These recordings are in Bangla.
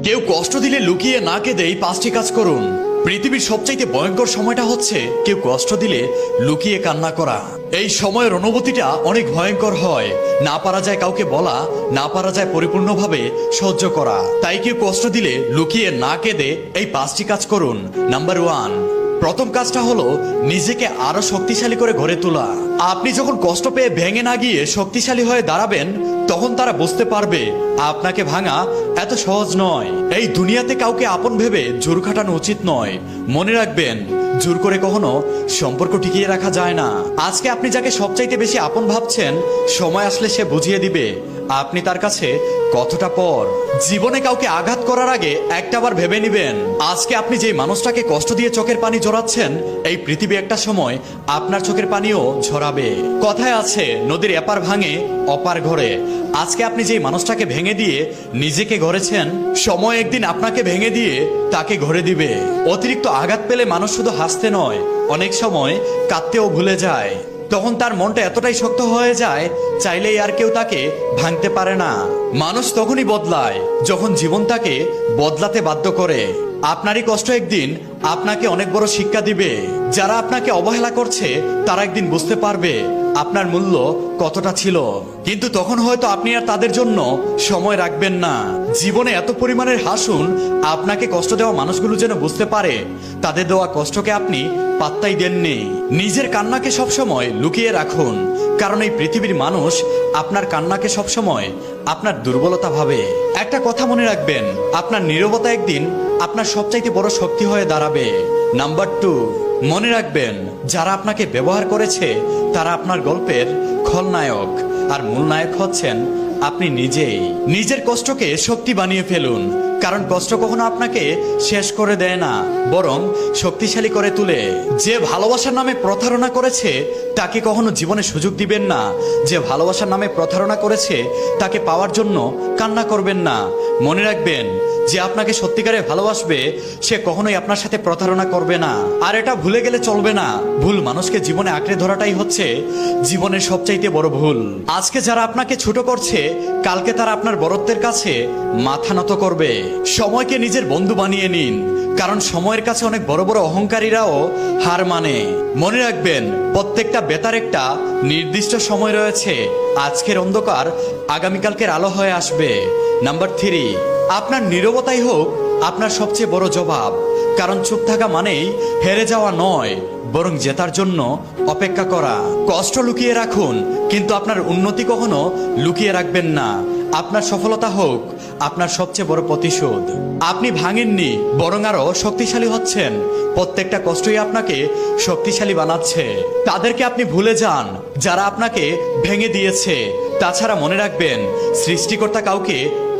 কেউ কষ্ট দিলে লুকিয়ে না কেঁদেই 5টি কাজ করুন। পৃথিবীর সবচাইতে ভয়ঙ্কর সময়টা হচ্ছে কেউ কষ্ট দিলে লুকিয়ে কান্না করা। এই সময়ের অনুভূতিটা অনেক ভয়ঙ্কর হয়। না পারা যায় কাউকে বলা, না পারা যায় পরিপূর্ণভাবে সহ্য করা। তাই কেউ কষ্ট দিলে লুকিয়ে না কেঁদে এই 5টি কাজ করুন। নাম্বার 1, প্রথম কাজটা হলো নিজেকে আরো শক্তিশালী করে গড়ে তোলা। আপনি যখন কষ্ট পেয়ে ভেঙে না গিয়ে শক্তিশালী হয়ে দাঁড়াবেন, তখন তারা বুঝতে পারবে আপনাকে ভাঙা এত সহজ নয়। এই দুনিয়াতে কাউকে আপন ভেবে জোর খাটানো উচিত নয়। মনে রাখবেন, জোর করে কখনো সম্পর্ক টিকিয়ে রাখা যায় না। আজকে আপনি যাকে সবচাইতে বেশি আপন ভাবছেন, সময় আসলে সে বুঝিয়ে দিবে আপনি তার কাছে কতটা পর। জীবনে কাউকে আঘাত করার আগে একটাবার ভেবে নিবেন, আজকে আপনি যে মানুষটাকে কষ্ট দিয়ে চোখের পানি ঝরাচ্ছেন, এই পৃথিবী একটা সময় আপনার চোখের পানিও ঝরাবে। কথায় আছে, নদীর এপার ভাঙে অপার ঘরে। আজকে আপনি যে মানুষটাকে ভেঙে দিয়ে নিজেকে গড়েছেন, সময় একদিন আপনাকে ভেঙে দিয়ে তাকে গড়ে দিবে। অতিরিক্ত আঘাত পেলে মানুষ শুধু হাসতে নয়, অনেক সময় কাঁদতেও ভুলে যায়। তখন তার মনটা এতটাই শক্ত হয়ে যায়, চাইলেই আর কেউ তাকে ভাঙতে পারে না। মানুষ তখনই বদলায় যখন জীবন তাকে বদলাতে বাধ্য করে। আপনারই কষ্ট একদিন আপনাকে অনেক বড় শিক্ষা দিবে। যারা আপনাকে অবহেলা করছে, তারা একদিন বুঝতে পারবে আপনার মূল্য কতটা ছিল। কিন্তু তখন হয়তো আপনি আর তাদের জন্য সময় রাখবেন না। জীবনে এত পরিমাণের হাসুন, আপনাকে কষ্ট দেওয়া মানুষগুলো যেন বুঝতে পারে তাদের দেওয়া কষ্টকে আপনি পাত্তাই দেননি। নিজের কান্নাকে সবসময় লুকিয়ে রাখুন, কারণ এই পৃথিবীর মানুষ আপনার কান্নাকে সবসময় আপনার দুর্বলতা ভাবে। একটা কথা মনে রাখবেন, আপনার নীরবতা একদিন আপনার সবচাইতে বড় শক্তি হয়ে দাঁড়াবে। নাম্বার 2, মনে রাখবেন, যারা আপনাকে ব্যবহার করেছে তারা আপনার গল্পের খলনায়ক, আর মূল নায়ক হচ্ছেন আপনি নিজেই। নিজের কষ্টকে শক্তি বানিয়ে ফেলুন, কারণ কষ্ট কখনো আপনাকে শেষ করে দেয় না, বরং শক্তিশালী করে তুলে। যে ভালোবাসার নামে প্রতারণা করেছে তাকে কখনো জীবনে সুযোগ দিবেন না। যে ভালোবাসার নামে প্রতারণা করেছে তাকে পাওয়ার জন্য কান্না করবেন না। মনে রাখবেন, যে আপনাকে সত্যিকারে ভালোবাসবে সে কখনোই আপনার সাথে প্রতারণা করবে না। আর এটা ভুলে গেলে চলবে না, ভুল মানুষকে জীবনে আঁকড়ে ধরাটাই হচ্ছে জীবনের সবচাইতে বড় ভুল। আজকে যারা আপনাকে ছোট করছে, কালকে তারা আপনার বড়ত্বের কাছে মাথা নত করবে। সময়কে নিজের বন্ধু বানিয়ে নিন, কারণ সময়ের কাছে অনেক বড় বড় অহংকারীরাও হার মানে। মনে রাখবেন, প্রত্যেকটা বেতার একটা নির্দিষ্ট সময় রয়েছে। আজকের অন্ধকার আগামীকালকের আলো হয়ে আসবে। নাম্বার 3, আপনার নীরবতাই হোক আপনার সবচেয়ে বড় জবাব, কারণ চুপ থাকা মানেই হেরে যাওয়া নয়, বরং জেতার জন্য অপেক্ষা করা। কষ্ট লুকিয়ে রাখুন, কিন্তু আপনার উন্নতি কখনো লুকিয়ে রাখবেন না। আপনার সফলতা হোক আপনার সবচেয়ে বড় প্রতিশোধ। আপনি ভাঙেননি, বরং আরো শক্তিশালী হচ্ছেন। প্রত্যেকটা কষ্টই আপনাকে শক্তিশালী বানাচ্ছে। তাদেরকে আপনি ভুলে যান যারা আপনাকে ভেঙে দিয়েছে। তাছাড়া মনে রাখবেন, সৃষ্টিকর্তা কাউকে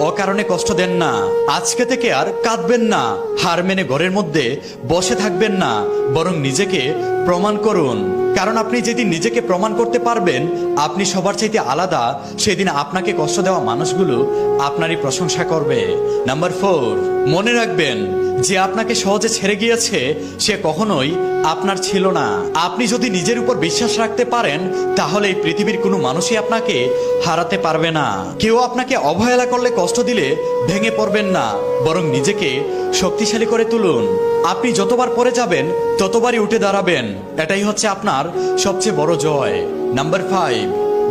অকারণে কষ্ট দেন না। আজকে থেকে আর কাঁদবেন না, হার মেনে ঘরের মধ্যে বসে থাকবেন না, বরং নিজেকে প্রমাণ করুন। কারণ আপনি যেদিন নিজেকে প্রমাণ করতে পারবেন আপনি সবার চাইতে আলাদা, সেদিন আপনাকে কষ্ট দেওয়া মানুষগুলো আপনারই প্রশংসা করবে। নাম্বার 4, মনে রাখবেন, যে আপনাকে সহজে ছেড়ে গিয়েছে সে কখনোই আপনার ছিল না। আপনি যদি নিজের উপর বিশ্বাস রাখতে পারেন, তাহলে এই পৃথিবীর কোনো মানুষই আপনাকে হারাতে পারবে না। কেউ আপনাকে অবহেলা করলে, কষ্ট দিলে ভেঙে পড়বেন না, বরং নিজেকে শক্তিশালী করে তুলুন। আপনি যতবার পড়ে যাবেন ততবারই উঠে দাঁড়াবেন, এটাই হচ্ছে আপনার সবচেয়ে বড় জয়। নাম্বার 5,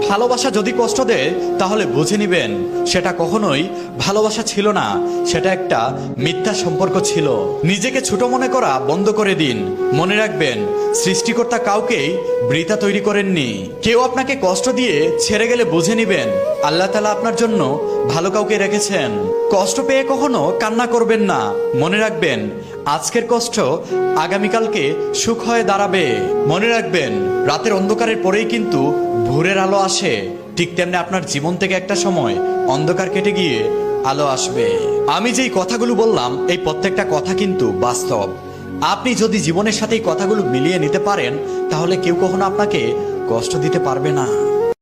ভালোবাসা যদি কষ্ট দেয় তাহলে বুঝে নিবেন সেটা কখনোই ভালোবাসা ছিল না, সেটা একটা মিথ্যা সম্পর্ক ছিল। নিজেকে ছোট মনে করা বন্ধ করে দিন। মনে রাখবেন, সৃষ্টিকর্তা কাউকেই বৃথা তৈরি করেননি। কেউ আপনাকে কষ্ট দিয়ে ছেড়ে গেলে বুঝে নিবেন আল্লাহ তাআলা আপনার জন্য ভালো কাউকে রেখেছেন। কষ্ট পেয়ে কখনো কান্না করবেন না। মনে রাখবেন, আজকের কষ্ট আগামীকালকে সুখ হয়ে দাঁড়াবে। মনে রাখবেন, রাতের অন্ধকারের পরেই কিন্তু ভোরের আলো আসে। ঠিক তেমনি আপনার জীবন থেকে একটা সময় অন্ধকার কেটে গিয়ে আলো আসবে। আমি যেই কথাগুলো বললাম, এই প্রত্যেকটা কথা কিন্তু বাস্তব। আপনি যদি জীবনের সাথে এই কথাগুলো মিলিয়ে নিতে পারেন, তাহলে কেউ কখনো আপনাকে কষ্ট দিতে পারবে না।